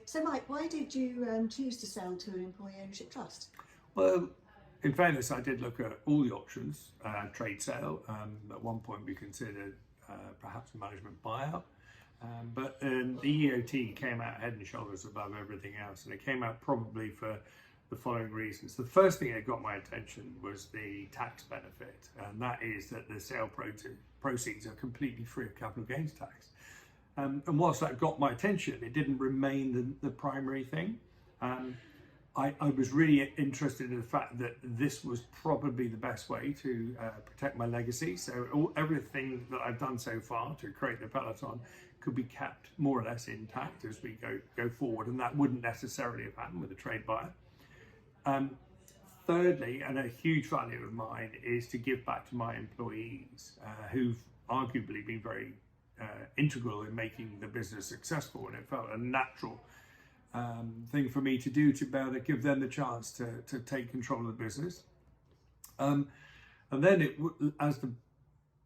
So Mike, why did you choose to sell to an employee ownership trust? Well, in fairness, I did look at all the options, trade sale. At one point, we considered perhaps a management buyout. But the EOT came out head and shoulders above everything else, and it came out probably for the following reasons. The first thing that got my attention was the tax benefit, and that is that the sale proceeds are completely free of capital gains tax. And whilst that got my attention, it didn't remain the primary thing. I was really interested in the fact that this was probably the best way to protect my legacy. So everything that I've done so far to create the Peloton could be kept more or less intact as we go forward, and that wouldn't necessarily have happened with a trade buyer. Thirdly, and a huge value of mine, is to give back to my employees who've arguably been very integral in making the business successful, and it felt a natural thing for me to do, to be able to give them the chance to take control of the business. And then as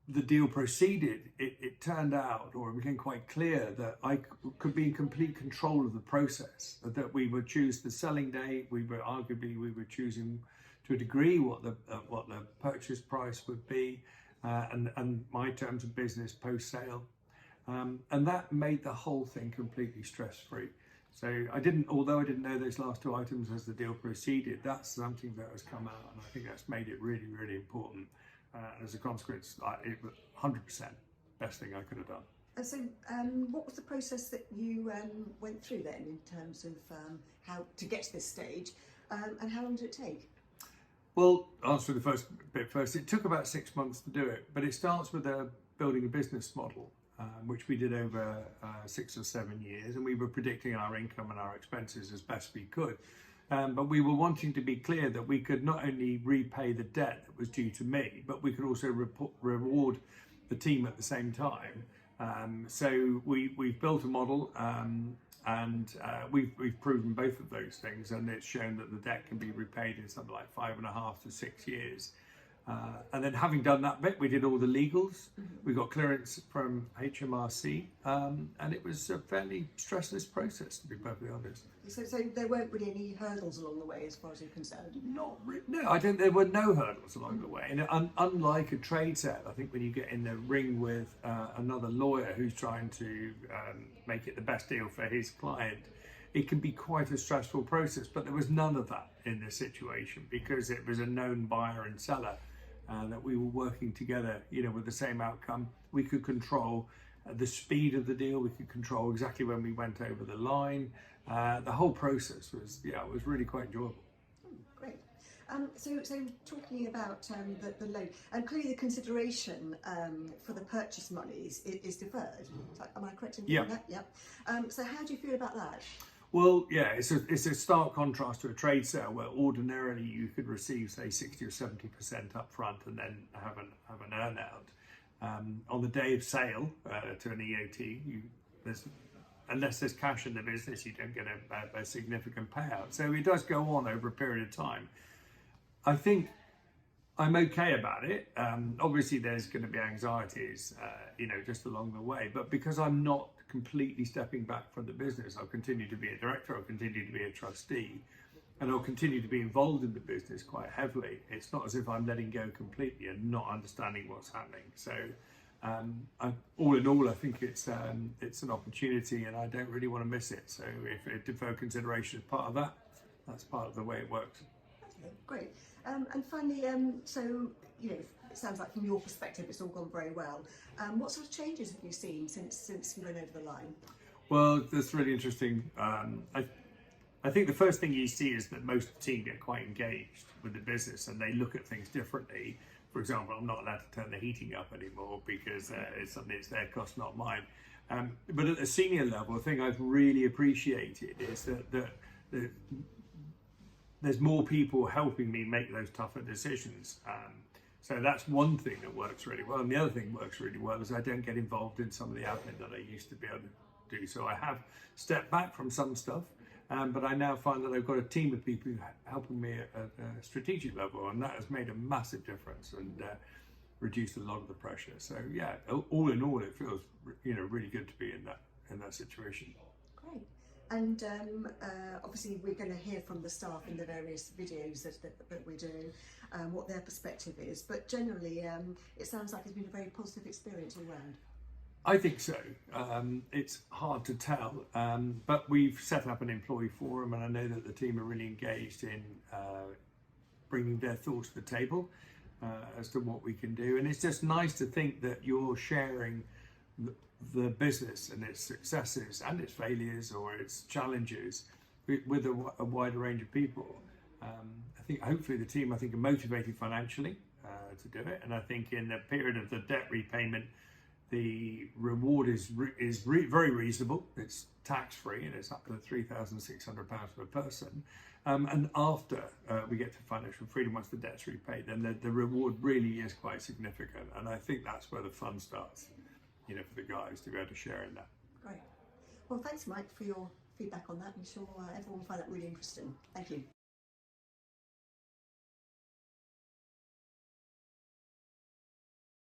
the deal proceeded, it turned out, or it became quite clear, that I could be in complete control of the process, that we would choose the selling date, we were choosing to a degree what the purchase price would be, and my terms of business post-sale. And that made the whole thing completely stress-free. So although I didn't know those last two items as the deal proceeded, that's something that has come out, and I think that's made it really, really important. As a consequence, it was 100% best thing I could have done. And so what was the process that you went through then in terms of how to get to this stage, and how long did it take? Well, answering the first bit first, it took about 6 months to do it, but it starts with building a business model, which we did over 6 or 7 years, and we were predicting our income and our expenses as best we could. But we were wanting to be clear that we could not only repay the debt that was due to me, but we could also reward the team at the same time. So we've built a model, and we've proven both of those things, and it's shown that the debt can be repaid in something like 5.5 to 6 years. And then, having done that bit, we did all the legals. We got clearance from HMRC, and it was a fairly stressless process, to be perfectly honest. So there weren't really any hurdles along the way, as far as you're concerned? No, there were no hurdles along the way. And unlike a trade sale, I think when you get in the ring with another lawyer who's trying to make it the best deal for his client, it can be quite a stressful process. But there was none of that in this situation, because it was a known buyer and seller. That we were working together, with the same outcome. We could control the speed of the deal. We could control exactly when we went over the line. The whole process was really quite enjoyable. Great. So talking about the loan, and clearly the consideration for the purchase money is deferred. Am I correct in saying that? Yep. So how do you feel about that? Well, yeah, it's a stark contrast to a trade sale, where ordinarily you could receive, say, 60 or 70% up front and then have an earn out. On the day of sale to an EOT, unless there's cash in the business, you don't get a significant payout. So it does go on over a period of time. I think I'm okay about it. Obviously, there's going to be anxieties, just along the way. But because I'm not completely stepping back from the business, I'll continue to be a director, I'll continue to be a trustee, and I'll continue to be involved in the business quite heavily. It's not as if I'm letting go completely and not understanding what's happening. So all in all, I think it's an opportunity, and I don't really want to miss it. So if a deferred consideration is part of that, that's part of the way it works. Okay, great. And finally, so it sounds like from your perspective it's all gone very well. What sort of changes have you seen since you went over the line? Well, that's really interesting. I think the first thing you see is that most of the team get quite engaged with the business, and they look at things differently. For example, I'm not allowed to turn the heating up anymore because it's their cost, not mine. But at the senior level, the thing I've really appreciated is that there's more people helping me make those tougher decisions. So that's one thing that works really well. And the other thing that works really well is I don't get involved in some of the admin that I used to be able to do. So I have stepped back from some stuff, but I now find that I've got a team of people helping me at a strategic level, and that has made a massive difference and reduced a lot of the pressure. So yeah, all in all, it feels really good to be in that situation. Great. And obviously we're going to hear from the staff in the various videos that we do, what their perspective is. But generally, it sounds like it's been a very positive experience all round. I think so. It's hard to tell, but we've set up an employee forum, and I know that the team are really engaged in bringing their thoughts to the table as to what we can do. And it's just nice to think that you're sharing the business and its successes and its failures or its challenges with a wider range of people. I think hopefully the team, are motivated financially to do it, and I think in the period of the debt repayment, the reward is very reasonable. It's tax-free and it's up to £3,600 per person. And after we get to financial freedom, once the debt's repaid, then the reward really is quite significant. And I think that's where the fun starts, for the guys to be able to share in that. Great. Well, thanks, Mike, for your feedback on that. I'm sure everyone will find that really interesting. Thank you.